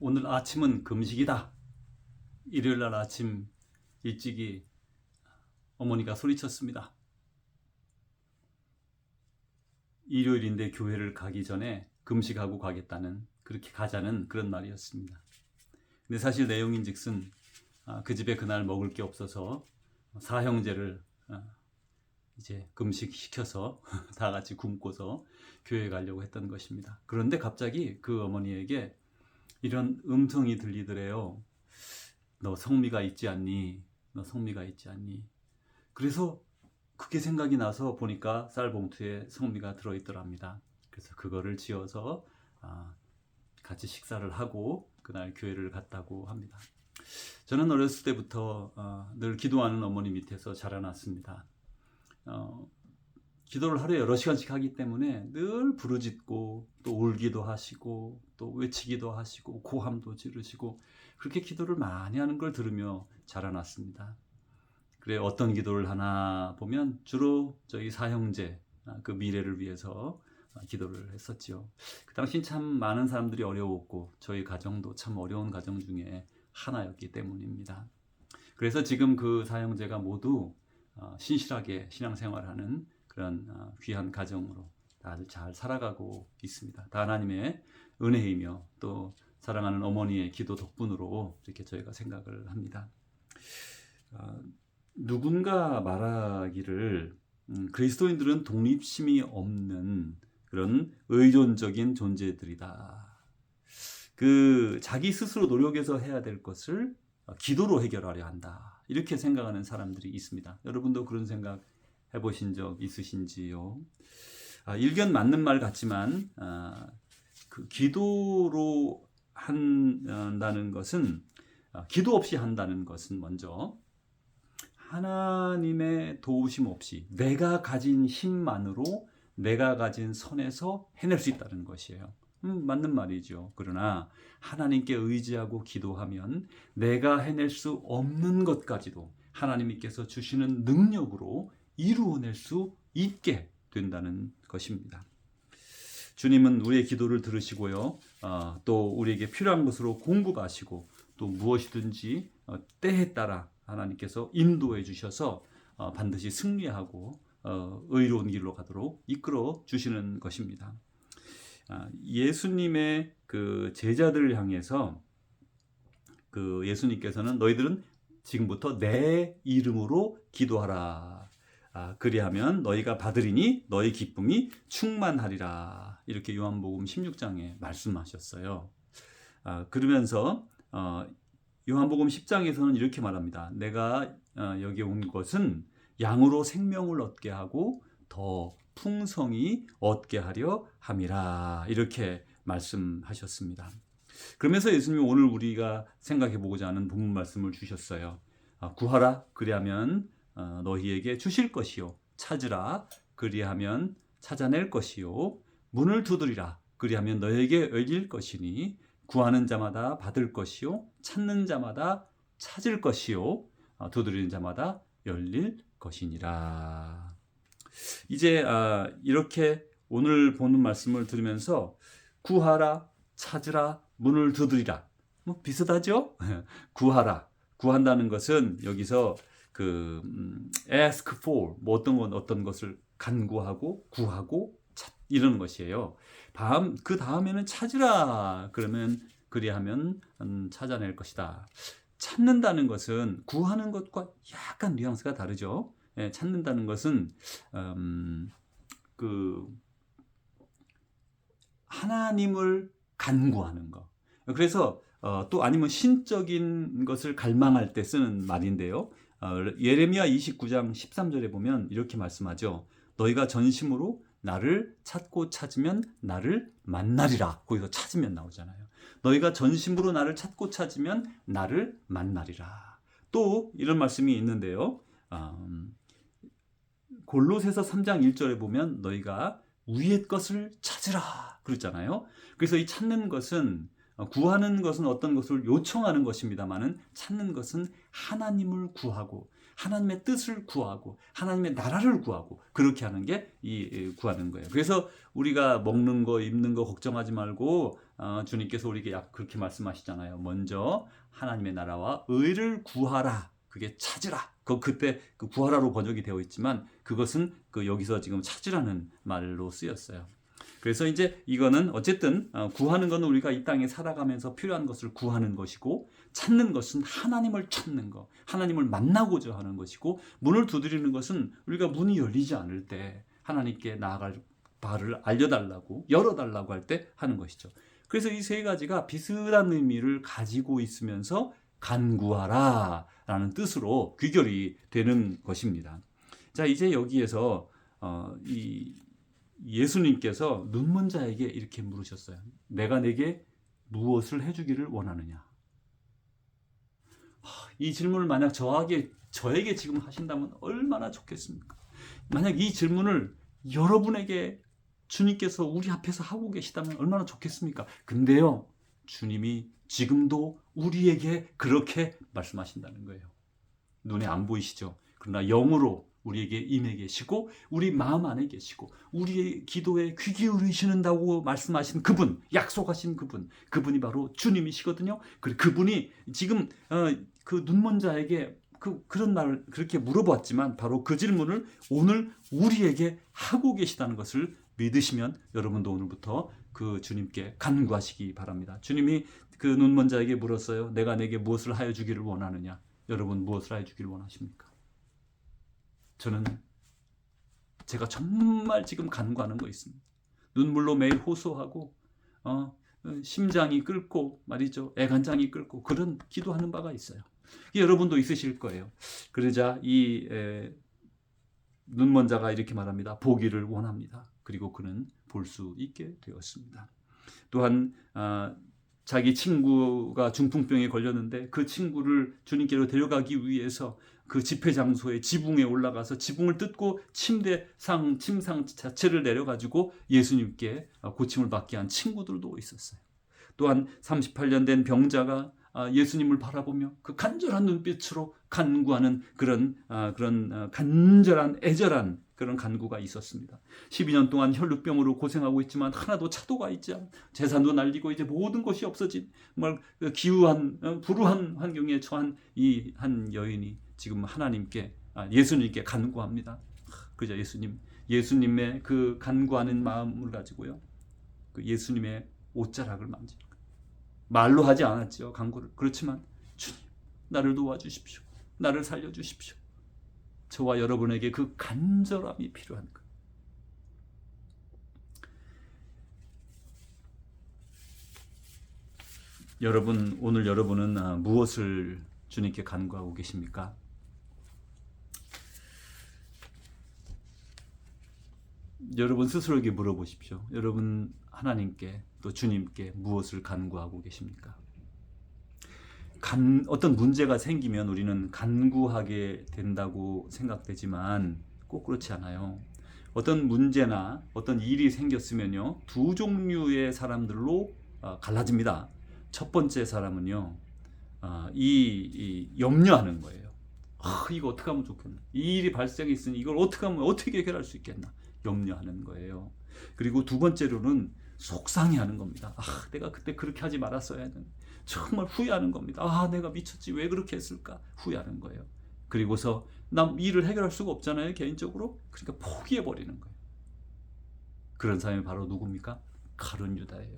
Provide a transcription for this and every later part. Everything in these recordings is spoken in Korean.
오늘 아침은 금식이다. 일요일 날 아침 일찍이 어머니가 소리쳤습니다. 일요일인데 교회를 가기 전에 금식하고 가겠다는, 그렇게 가자는 그런 말이었습니다. 근데 사실 내용인즉슨 그 집에 그날 먹을 게 없어서 사형제를 이제 금식시켜서 다 같이 굶고서 교회에 가려고 했던 것입니다. 그런데 갑자기 그 어머니에게 이런 음성이 들리더래요. 너 성미가 있지 않니? 너 성미가 있지 않니? 그래서 그게 생각이 나서 보니까 쌀봉투에 성미가 들어있더랍니다. 그래서 그거를 지어서 같이 식사를 하고 그날 교회를 갔다고 합니다. 저는 어렸을 때부터 늘 기도하는 어머니 밑에서 자라났습니다. 기도를 하루에 여러 시간씩 하기 때문에 늘 부르짖고 또 울기도 하시고 또 외치기도 하시고 고함도 지르시고 그렇게 기도를 많이 하는 걸 들으며 자라났습니다. 그래, 어떤 기도를 하나 보면 주로 저희 사형제 그 미래를 위해서 기도를 했었죠. 그 당시 참 많은 사람들이 어려웠고 저희 가정도 참 어려운 가정 중에 하나였기 때문입니다. 그래서 지금 그 사형제가 모두 신실하게 신앙생활하는 그런 귀한 가정으로 다들 잘 살아가고 있습니다. 다 하나님의 은혜이며 또 사랑하는 어머니의 기도 덕분으로 이렇게 저희가 생각을 합니다. 누군가 말하기를 그리스도인들은 독립심이 없는 그런 의존적인 존재들이다. 그 자기 스스로 노력해서 해야 될 것을 기도로 해결하려 한다. 이렇게 생각하는 사람들이 있습니다. 여러분도 그런 생각 해보신 적 있으신지요? 일견 맞는 말 같지만 그 기도로 한다는 것은 기도 없이 한다는 것은 먼저 하나님의 도우심 없이 내가 가진 힘만으로 내가 가진 선에서 해낼 수 있다는 것이에요. 맞는 말이죠. 그러나 하나님께 의지하고 기도하면 내가 해낼 수 없는 것까지도 하나님께서 주시는 능력으로 이루어낼 수 있게 된다는 것입니다. 주님은 우리의 기도를 들으시고요. 또 우리에게 필요한 것으로 공급하시고 또 무엇이든지 때에 따라 하나님께서 인도해 주셔서 반드시 승리하고 의로운 길로 가도록 이끌어 주시는 것입니다. 예수님의 그 제자들을 향해서 그 예수님께서는 너희들은 지금부터 내 이름으로 기도하라. 그리하면 너희가 받으리니 너희 기쁨이 충만하리라. 이렇게 요한복음 16장에 말씀하셨어요. 그러면서 요한복음 10장에서는 이렇게 말합니다. 내가 여기 온 것은 양으로 생명을 얻게 하고 더 풍성히 얻게 하려 함이라. 이렇게 말씀하셨습니다. 그러면서 예수님이 오늘 우리가 생각해 보고자 하는 본문 말씀을 주셨어요. 구하라 그리하면 너희에게 주실 것이요, 찾으라 그리하면 찾아낼 것이요, 문을 두드리라 그리하면 너희에게 열릴 것이니 구하는 자마다 받을 것이요, 찾는 자마다 찾을 것이요, 두드리는 자마다 열릴 것이니라. 이제 이렇게 오늘 보는 말씀을 들으면서 구하라, 찾으라, 문을 두드리라. 뭐 비슷하죠? 구하라. 구한다는 것은 여기서 그 ask for 뭐 어떤 것을 간구하고 구하고 이런 것이에요. 그 다음에는 찾으라. 그러면 그리하면 찾아낼 것이다. 찾는다는 것은 구하는 것과 약간 뉘앙스가 다르죠. 찾는다는 것은 그 하나님을 간구하는 것. 그래서 또 아니면 신적인 것을 갈망할 때 쓰는 말인데요. 예레미야 29장 13절에 보면 이렇게 말씀하죠. 너희가 전심으로 나를 찾고 찾으면 나를 만나리라. 거기서 찾으면 나오잖아요. 너희가 전심으로 나를 찾고 찾으면 나를 만나리라. 또 이런 말씀이 있는데요. 골로새서 3장 1절에 보면 너희가 위의 것을 찾으라 그랬잖아요. 그래서 이 찾는 것은 구하는 것은 어떤 것을 요청하는 것입니다만은 찾는 것은 하나님을 구하고 하나님의 뜻을 구하고 하나님의 나라를 구하고 그렇게 하는 게 이 구하는 거예요. 그래서 우리가 먹는 거 입는 거 걱정하지 말고 주님께서 우리에게 그렇게 말씀하시잖아요. 먼저 하나님의 나라와 의를 구하라. 그게 찾으라. 그때 그 구하라로 번역이 되어 있지만 그것은 여기서 지금 찾으라는 말로 쓰였어요. 그래서 이제 이거는 어쨌든 구하는 것은 우리가 이 땅에 살아가면서 필요한 것을 구하는 것이고 찾는 것은 하나님을 찾는 것, 하나님을 만나고자 하는 것이고 문을 두드리는 것은 우리가 문이 열리지 않을 때 하나님께 나아갈 바를 알려달라고 열어달라고 할 때 하는 것이죠. 그래서 이 세 가지가 비슷한 의미를 가지고 있으면서 간구하라 라는 뜻으로 귀결이 되는 것입니다. 자, 이제 여기에서 이 예수님께서 눈먼 자에게 이렇게 물으셨어요. 내가 내게 무엇을 해주기를 원하느냐? 이 질문을 만약 저에게 지금 하신다면 얼마나 좋겠습니까? 만약 이 질문을 여러분에게 주님께서 우리 앞에서 하고 계시다면 얼마나 좋겠습니까? 근데요, 주님이 지금도 우리에게 그렇게 말씀하신다는 거예요. 눈에 안 보이시죠? 그러나 영으로 우리에게 임해 계시고 우리 마음 안에 계시고 우리의 기도에 귀 기울이시는다고 말씀하신 그분, 약속하신 그분이 바로 주님이시거든요. 그분이 지금 그 눈먼 자에게 그런 말 그렇게 물어봤지만 바로 그 질문을 오늘 우리에게 하고 계시다는 것을 믿으시면 여러분도 오늘부터 그 주님께 간구하시기 바랍니다. 주님이 그 눈먼 자에게 물었어요. 내가 내게 무엇을 하여 주기를 원하느냐? 여러분 무엇을 하여 주기를 원하십니까? 저는 제가 정말 지금 간구하는 거 있습니다. 눈물로 매일 호소하고 심장이 끓고 말이죠. 애간장이 끓고 그런 기도하는 바가 있어요. 여러분도 있으실 거예요. 그러자 이 눈먼 자가 이렇게 말합니다. 보기를 원합니다. 그리고 그는 볼 수 있게 되었습니다. 또한 자기 친구가 중풍병에 걸렸는데 그 친구를 주님께로 데려가기 위해서 그 집회 장소에 지붕에 올라가서 지붕을 뜯고 침상 자체를 내려가지고 예수님께 고침을 받게 한 친구들도 있었어요. 또한 38년 된 병자가 예수님을 바라보며 그 간절한 눈빛으로 간구하는 그런 간절한 애절한 그런 간구가 있었습니다. 12년 동안 혈루병으로 고생하고 있지만 하나도 차도가 있지 않고 재산도 날리고 이제 모든 것이 없어진 정말 기우한 불우한 환경에 처한 이 한 여인이 지금 하나님께 예수님께 간구합니다. 그저 예수님의 그 간구하는 마음을 가지고요. 그 예수님의 옷자락을 만지는 거예요. 말로 하지 않았죠. 간구를. 그렇지만 주님 나를 도와주십시오. 나를 살려주십시오. 저와 여러분에게 그 간절함이 필요한 거예요. 오늘 여러분은 무엇을 주님께 간구하고 계십니까? 여러분 스스로에게 물어보십시오. 여러분 하나님께 또 주님께 무엇을 간구하고 계십니까? 어떤 문제가 생기면 우리는 간구하게 된다고 생각되지만 꼭 그렇지 않아요. 어떤 문제나 어떤 일이 생겼으면요, 두 종류의 사람들로 갈라집니다. 첫 번째 사람은요, 이 염려하는 거예요. 이거 어떻게 하면 좋겠나? 이 일이 발생했으니 이걸 어떻게 하면 어떻게 해결할 수 있겠나? 염려하는 거예요. 그리고 두 번째로는 속상해하는 겁니다. 내가 그때 그렇게 하지 말았어야 했는데 정말 후회하는 겁니다. 내가 미쳤지 왜 그렇게 했을까? 후회하는 거예요. 그리고서 남 일을 해결할 수가 없잖아요, 개인적으로. 그러니까 포기해버리는 거예요. 그런 사람이 바로 누굽니까? 가룟 유다예요.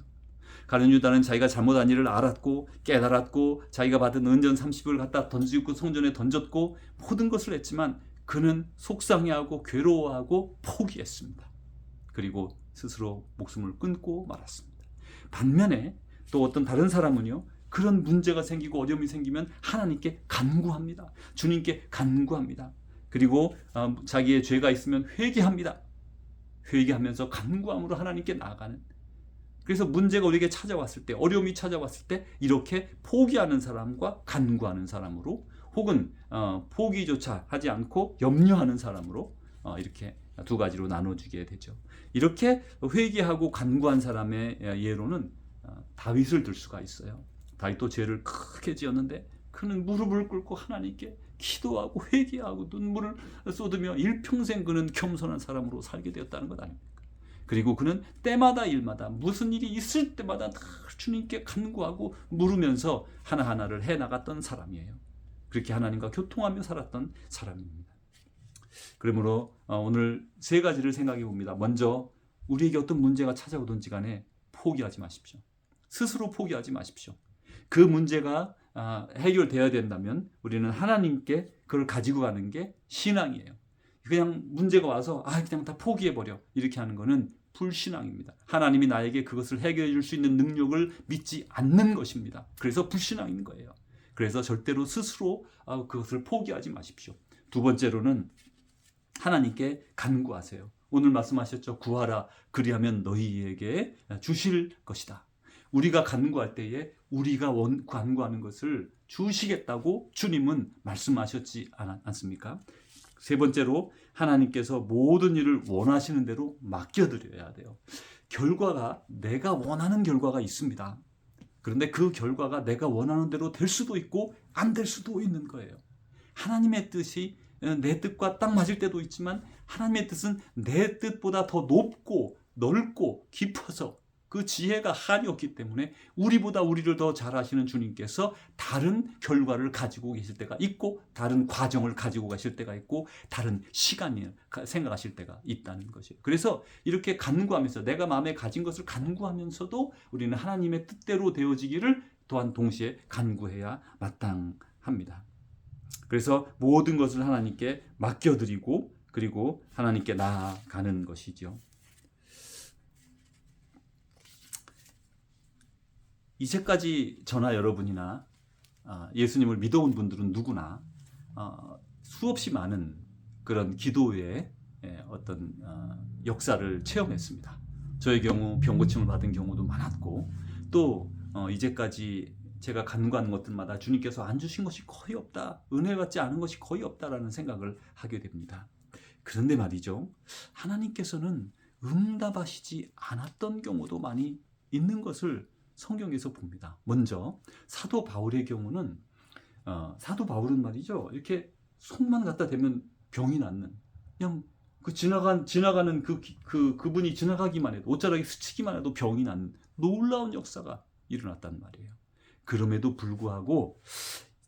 가룟 유다는 자기가 잘못한 일을 알았고 깨달았고 자기가 받은 은전 30을 갖다 던지고 성전에 던졌고 모든 것을 했지만 그는 속상해하고 괴로워하고 포기했습니다. 그리고 스스로 목숨을 끊고 말았습니다. 반면에 또 어떤 다른 사람은요, 그런 문제가 생기고 어려움이 생기면 하나님께 간구합니다. 주님께 간구합니다. 그리고 자기의 죄가 있으면 회개합니다. 회개하면서 간구함으로 하나님께 나아가는. 그래서 문제가 우리에게 찾아왔을 때, 어려움이 찾아왔을 때 이렇게 포기하는 사람과 간구하는 사람으로, 혹은 포기조차 하지 않고 염려하는 사람으로 이렇게 두 가지로 나눠지게 되죠. 이렇게 회개하고 간구한 사람의 예로는 다윗을 들 수가 있어요. 다윗도 죄를 크게 지었는데 그는 무릎을 꿇고 하나님께 기도하고 회개하고 눈물을 쏟으며 일평생 그는 겸손한 사람으로 살게 되었다는 것 아닙니까? 그리고 그는 때마다 일마다 무슨 일이 있을 때마다 다 주님께 간구하고 물으면서 하나하나를 해나갔던 사람이에요. 그렇게 하나님과 교통하며 살았던 사람입니다. 그러므로 오늘 세 가지를 생각해 봅니다. 먼저 우리에게 어떤 문제가 찾아오든지 간에 포기하지 마십시오. 스스로 포기하지 마십시오. 그 문제가 해결되어야 된다면 우리는 하나님께 그걸 가지고 가는 게 신앙이에요. 그냥 문제가 와서 그냥 다 포기해버려 이렇게 하는 거는 불신앙입니다. 하나님이 나에게 그것을 해결해 줄 수 있는 능력을 믿지 않는 것입니다. 그래서 불신앙인 거예요. 그래서 절대로 스스로 그것을 포기하지 마십시오. 두 번째로는 하나님께 간구하세요. 오늘 말씀하셨죠. 구하라 그리하면 너희에게 주실 것이다. 우리가 간구할 때에 우리가 간구하는 것을 주시겠다고 주님은 말씀하셨지 않습니까? 세 번째로 하나님께서 모든 일을 원하시는 대로 맡겨드려야 돼요. 결과가 내가 원하는 결과가 있습니다. 그런데 그 결과가 내가 원하는 대로 될 수도 있고 안 될 수도 있는 거예요. 하나님의 뜻이 내 뜻과 딱 맞을 때도 있지만 하나님의 뜻은 내 뜻보다 더 높고 넓고 깊어서 그 지혜가 한이 없기 때문에 우리보다 우리를 더 잘 아시는 주님께서 다른 결과를 가지고 계실 때가 있고 다른 과정을 가지고 가실 때가 있고 다른 시간을 생각하실 때가 있다는 것이에요. 그래서 이렇게 간구하면서 내가 마음에 가진 것을 간구하면서도 우리는 하나님의 뜻대로 되어지기를 또한 동시에 간구해야 마땅합니다. 그래서 모든 것을 하나님께 맡겨드리고 그리고 하나님께 나아가는 것이죠. 이제까지 저나 여러분이나 예수님을 믿어온 분들은 누구나 수없이 많은 그런 기도의 어떤 역사를 체험했습니다. 저의 경우 병 고침을 받은 경우도 많았고 또 이제까지 제가 간구하는 것들마다 주님께서 안 주신 것이 거의 없다, 은혜 받지 않은 것이 거의 없다라는 생각을 하게 됩니다. 그런데 말이죠, 하나님께서는 응답하시지 않았던 경우도 많이 있는 것을 성경에서 봅니다. 먼저 사도 바울의 경우는 사도 바울은 말이죠, 이렇게 손만 갖다 대면 병이 낫는, 그냥 그 지나가는 그분이 지나가기만 해도, 옷자락이 스치기만 해도 병이 낫는 놀라운 역사가 일어났단 말이에요. 그럼에도 불구하고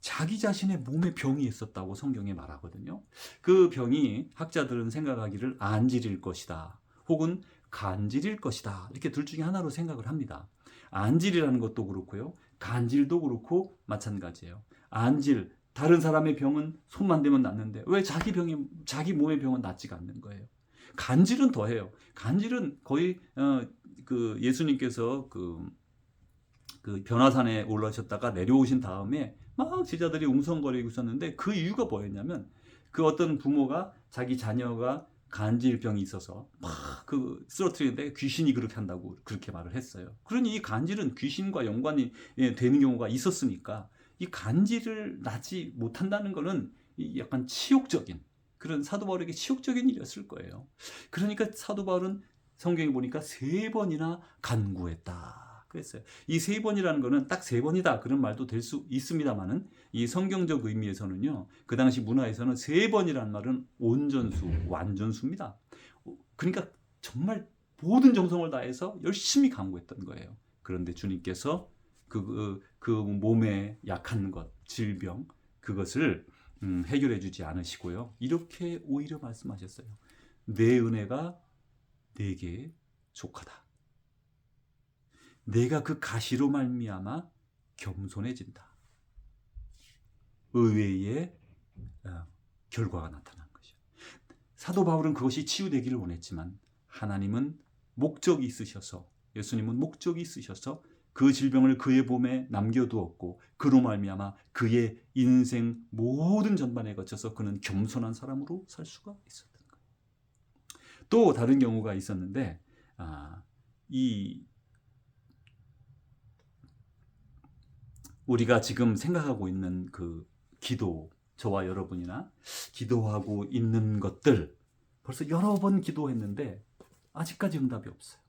자기 자신의 몸에 병이 있었다고 성경에 말하거든요. 그 병이 학자들은 생각하기를 안질일 것이다, 혹은 간질일 것이다, 이렇게 둘 중에 하나로 생각을 합니다. 안질이라는 것도 그렇고요, 간질도 그렇고 마찬가지예요. 안질, 다른 사람의 병은 손만 대면 낫는데 왜 자기 몸의 병은 낫지가 않는 거예요. 간질은 더해요. 간질은 거의 그 예수님께서 그 변화산에 올라오셨다가 내려오신 다음에 막 제자들이 웅성거리고 있었는데 그 이유가 뭐였냐면 그 어떤 부모가 자기 자녀가 간질병이 있어서 막 쓰러뜨리는데 귀신이 그렇게 한다고 그렇게 말을 했어요. 그러니 이 간질은 귀신과 연관이 되는 경우가 있었으니까 이 간질을 낫지 못한다는 것은 약간 치욕적인, 그런 사도 바울에게 치욕적인 일이었을 거예요. 그러니까 사도 바울은 성경에 보니까 3번이나 간구했다 그랬어요. 이 3번이라는 거는 딱 3번이다 그런 말도 될 수 있습니다만은 이 성경적 의미에서는요, 그 당시 문화에서는 3번이라는 말은 온전수, 완전수입니다. 그러니까 정말 모든 정성을 다해서 열심히 간구했던 거예요. 그런데 주님께서 그 몸에 약한 것, 질병, 그것을 해결해 주지 않으시고요, 이렇게 오히려 말씀하셨어요. 내 은혜가 내게 족하다. 내가 그 가시로 말미암아 겸손해진다. 의외의 결과가 나타난 것이죠. 사도 바울은 그것이 치유되기를 원했지만 하나님은 목적이 있으셔서, 예수님은 목적이 있으셔서 그 질병을 그의 몸에 남겨두었고 그로 말미암아 그의 인생 모든 전반에 거쳐서 그는 겸손한 사람으로 살 수가 있었던 거예요. 또 다른 경우가 있었는데 우리가 지금 생각하고 있는 그 기도, 저와 여러분이나 기도하고 있는 것들 벌써 여러 번 기도했는데 아직까지 응답이 없어요.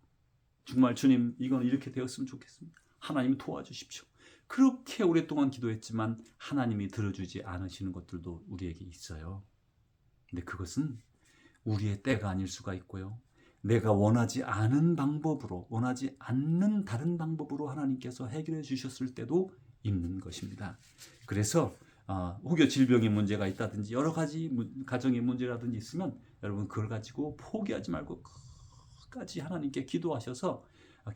정말 주님, 이건 이렇게 되었으면 좋겠습니다. 하나님 도와주십시오. 그렇게 오랫동안 기도했지만 하나님이 들어주지 않으시는 것들도 우리에게 있어요. 근데 그것은 우리의 때가 아닐 수가 있고요. 내가 원하지 않은 방법으로, 원하지 않는 다른 방법으로 하나님께서 해결해 주셨을 때도 있는 것입니다. 그래서 혹여 질병의 문제가 있다든지 여러 가지 가정의 문제라든지 있으면 여러분 그걸 가지고 포기하지 말고 끝까지 하나님께 기도하셔서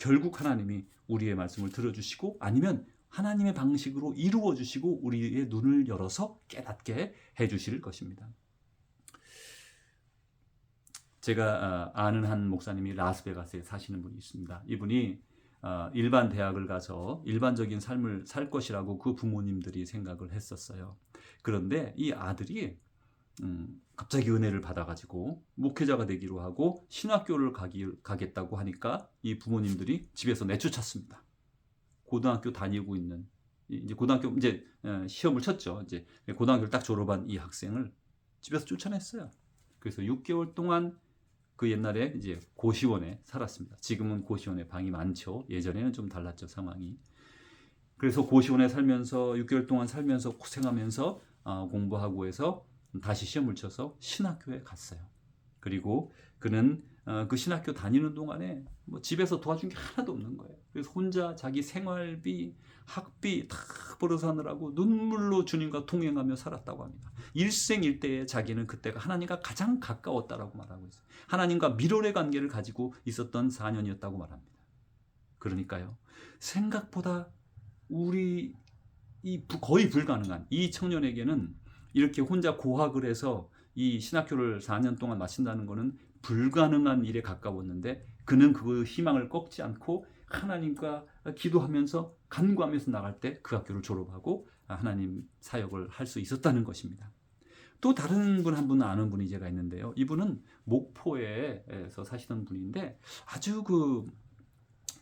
결국 하나님이 우리의 말씀을 들어주시고 아니면 하나님의 방식으로 이루어 주시고 우리의 눈을 열어서 깨닫게 해주실 것입니다. 제가 아는 한 목사님이 라스베가스에 사시는 분이 있습니다. 이분이 일반 대학을 가서 일반적인 삶을 살 것이라고 그 부모님들이 생각을 했었어요. 그런데 이 아들이 갑자기 은혜를 받아가지고 목회자가 되기로 하고 신학교를 가겠다고 하니까 이 부모님들이 집에서 내쫓았습니다. 고등학교 다니고 있는 이제 고등학교 이제 시험을 쳤죠. 이제 고등학교를 딱 졸업한 이 학생을 집에서 쫓아냈어요. 그래서 6개월 동안 그 옛날에 이제 고시원에 살았습니다. 지금은 고시원에 방이 많죠. 예전에는 좀 달랐죠, 상황이. 그래서 고시원에 살면서 6개월 동안 살면서 고생하면서 공부하고 해서 다시 시험을 쳐서 신학교에 갔어요. 그리고 그는 그 신학교 다니는 동안에 뭐 집에서 도와준 게 하나도 없는 거예요. 그래서 혼자 자기 생활비, 학비 다 벌어서 하느라고 눈물로 주님과 동행하며 살았다고 합니다. 일생일대에 자기는 그때가 하나님과 가장 가까웠다라고 말하고 있어요. 하나님과 밀월의 관계를 가지고 있었던 4년이었다고 말합니다. 그러니까요. 생각보다 우리 거의 불가능한 이 청년에게는 이렇게 혼자 고학을 해서 이 신학교를 4년 동안 마친다는 것은 불가능한 일에 가까웠는데 그는 그 희망을 꺾지 않고 하나님과 기도하면서 간구하면서 나갈 때 그 학교를 졸업하고 하나님 사역을 할 수 있었다는 것입니다. 또 다른 분 한 분 아는 분이 제가 있는데요. 이분은 목포에서 사시던 분인데 아주 그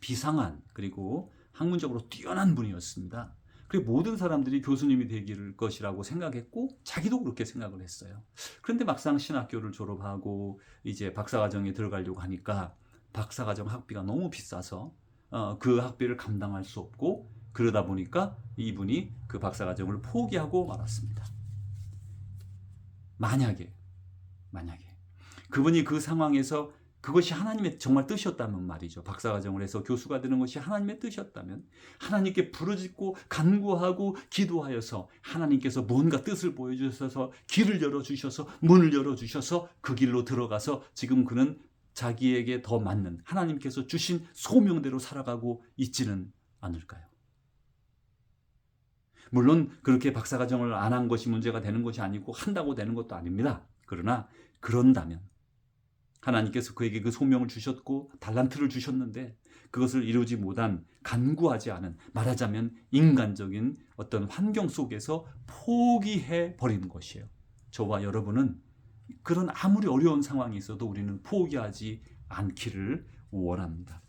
비상한 그리고 학문적으로 뛰어난 분이었습니다. 그리고 모든 사람들이 교수님이 되길 것이라고 생각했고 자기도 그렇게 생각을 했어요. 그런데 막상 신학교를 졸업하고 이제 박사과정에 들어가려고 하니까 박사과정 학비가 너무 비싸서 그 학비를 감당할 수 없고 그러다 보니까 이분이 그 박사과정을 포기하고 말았습니다. 만약에 그분이 그 상황에서 그것이 하나님의 정말 뜻이었다면 말이죠. 박사과정을 해서 교수가 되는 것이 하나님의 뜻이었다면 하나님께 부르짖고 간구하고 기도하여서 하나님께서 뭔가 뜻을 보여주셔서 길을 열어주셔서 문을 열어주셔서 그 길로 들어가서 지금 그는 자기에게 더 맞는 하나님께서 주신 소명대로 살아가고 있지는 않을까요? 물론 그렇게 박사과정을 안 한 것이 문제가 되는 것이 아니고 한다고 되는 것도 아닙니다. 그러나 그런다면 하나님께서 그에게 그 소명을 주셨고 달란트를 주셨는데 그것을 이루지 못한 간구하지 않은 말하자면 인간적인 어떤 환경 속에서 포기해 버리는 것이에요. 저와 여러분은 그런 아무리 어려운 상황이 있어도 우리는 포기하지 않기를 원합니다.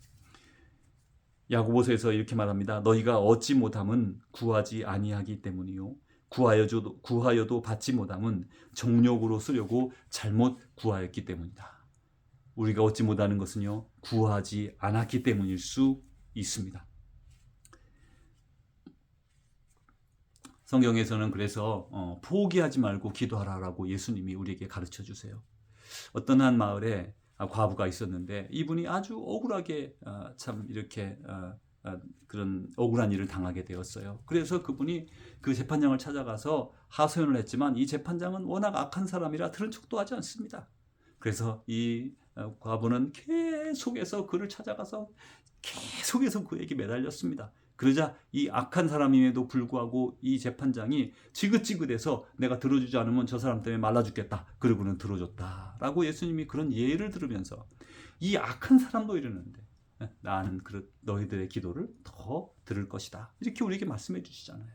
야고보서에서 이렇게 말합니다. 너희가 얻지 못함은 구하지 아니하기 때문이요 구하여도 받지 못함은 정욕으로 쓰려고 잘못 구하였기 때문이다. 우리가 얻지 못하는 것은요 구하지 않았기 때문일 수 있습니다. 성경에서는 그래서 포기하지 말고 기도하라라고 예수님이 우리에게 가르쳐 주세요. 어떤 한 마을에 과부가 있었는데 이분이 아주 억울하게 참 이렇게 그런 억울한 일을 당하게 되었어요. 그래서 그분이 그 재판장을 찾아가서 하소연을 했지만 이 재판장은 워낙 악한 사람이라 들은 척도 하지 않습니다. 그래서 이 과부는 계속해서 그를 찾아가서 계속해서 그에게 매달렸습니다. 그러자 이 악한 사람임에도 불구하고 이 재판장이 지긋지긋해서 내가 들어주지 않으면 저 사람 때문에 말라 죽겠다. 그러고는 들어줬다라고 예수님이 그런 예를 들으면서 이 악한 사람도 이러는데 나는 너희들의 기도를 더 들을 것이다. 이렇게 우리에게 말씀해 주시잖아요.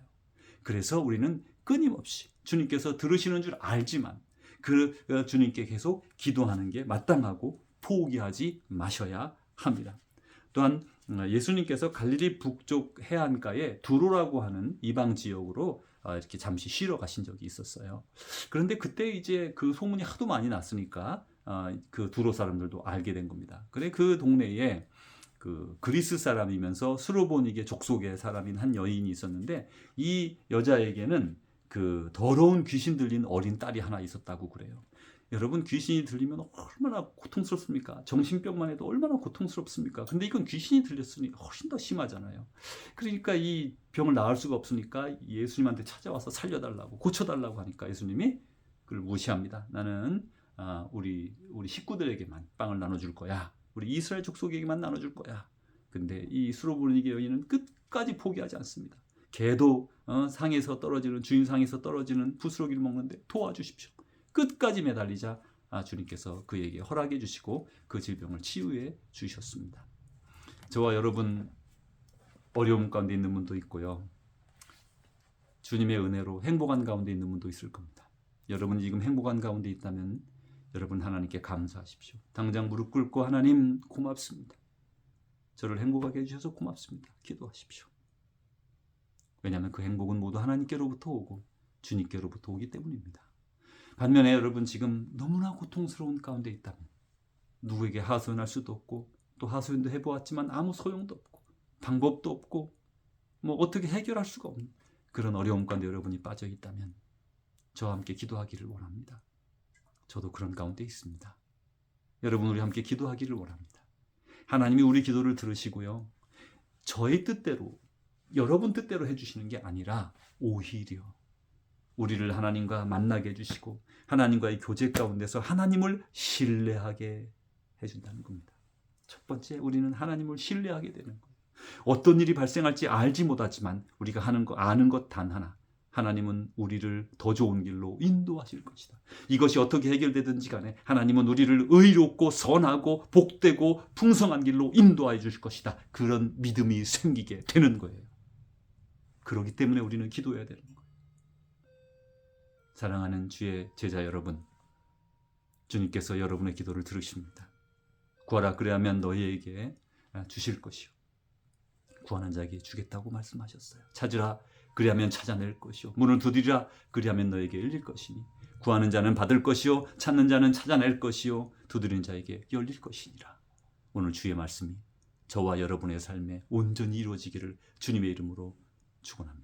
그래서 우리는 끊임없이 주님께서 들으시는 줄 알지만 그 주님께 계속 기도하는 게 마땅하고 포기하지 마셔야 합니다. 또한 예수님께서 갈릴리 북쪽 해안가에 두로라고 하는 이방 지역으로 이렇게 잠시 쉬러 가신 적이 있었어요. 그런데 그때 이제 그 소문이 하도 많이 났으니까 그 두로 사람들도 알게 된 겁니다. 그래 그 동네에 그 그리스 사람이면서 스로보닉의 족속의 사람인 한 여인이 있었는데 이 여자에게는 그 더러운 귀신 들린 어린 딸이 하나 있었다고 그래요. 여러분 귀신이 들리면 얼마나 고통스럽습니까? 정신병만 해도 얼마나 고통스럽습니까? 근데 이건 귀신이 들렸으니 훨씬 더 심하잖아요. 그러니까 이 병을 나을 수가 없으니까 예수님한테 찾아와서 살려달라고 고쳐달라고 하니까 예수님이 그걸 무시합니다. 나는 우리 식구들에게만 빵을 나눠줄 거야. 우리 이스라엘 족속에게만 나눠줄 거야. 근데 이 수로보니게 여인은 끝까지 포기하지 않습니다. 개도 상에서 떨어지는 주인 상에서 떨어지는 부스러기를 먹는데 도와주십시오. 끝까지 매달리자 주님께서 그에게 허락해 주시고 그 질병을 치유해 주셨습니다. 저와 여러분 어려움 가운데 있는 분도 있고요. 주님의 은혜로 행복한 가운데 있는 분도 있을 겁니다. 여러분이 지금 행복한 가운데 있다면 여러분 하나님께 감사하십시오. 당장 무릎 꿇고 하나님 고맙습니다. 저를 행복하게 해주셔서 고맙습니다. 기도하십시오. 왜냐하면 그 행복은 모두 하나님께로부터 오고 주님께로부터 오기 때문입니다. 반면에 여러분 지금 너무나 고통스러운 가운데 있다면 누구에게 하소연할 수도 없고 또 하소연도 해보았지만 아무 소용도 없고 방법도 없고 뭐 어떻게 해결할 수가 없는 그런 어려움 가운데 여러분이 빠져 있다면 저와 함께 기도하기를 원합니다. 저도 그런 가운데 있습니다. 여러분 우리 함께 기도하기를 원합니다. 하나님이 우리 기도를 들으시고요. 저의 뜻대로 여러분 뜻대로 해주시는 게 아니라 오히려 우리를 하나님과 만나게 해주시고 하나님과의 교제 가운데서 하나님을 신뢰하게 해준다는 겁니다. 첫 번째 우리는 하나님을 신뢰하게 되는 거예요. 어떤 일이 발생할지 알지 못하지만 우리가 아는 것 단 하나, 하나님은 우리를 더 좋은 길로 인도하실 것이다. 이것이 어떻게 해결되든지 간에 하나님은 우리를 의롭고 선하고 복되고 풍성한 길로 인도해 주실 것이다. 그런 믿음이 생기게 되는 거예요. 그렇기 때문에 우리는 기도해야 되는 거예요. 사랑하는 주의 제자 여러분, 주님께서 여러분의 기도를 들으십니다. 구하라 그리하면 너희에게 주실 것이요 구하는 자에게 주겠다고 말씀하셨어요. 찾으라 그리하면 찾아낼 것이요 문을 두드리라 그리하면 너에게 열릴 것이니 구하는 자는 받을 것이요 찾는 자는 찾아낼 것이요 두드리는 자에게 열릴 것이니라. 오늘 주의 말씀이 저와 여러분의 삶에 온전히 이루어지기를 주님의 이름으로 축원합니다.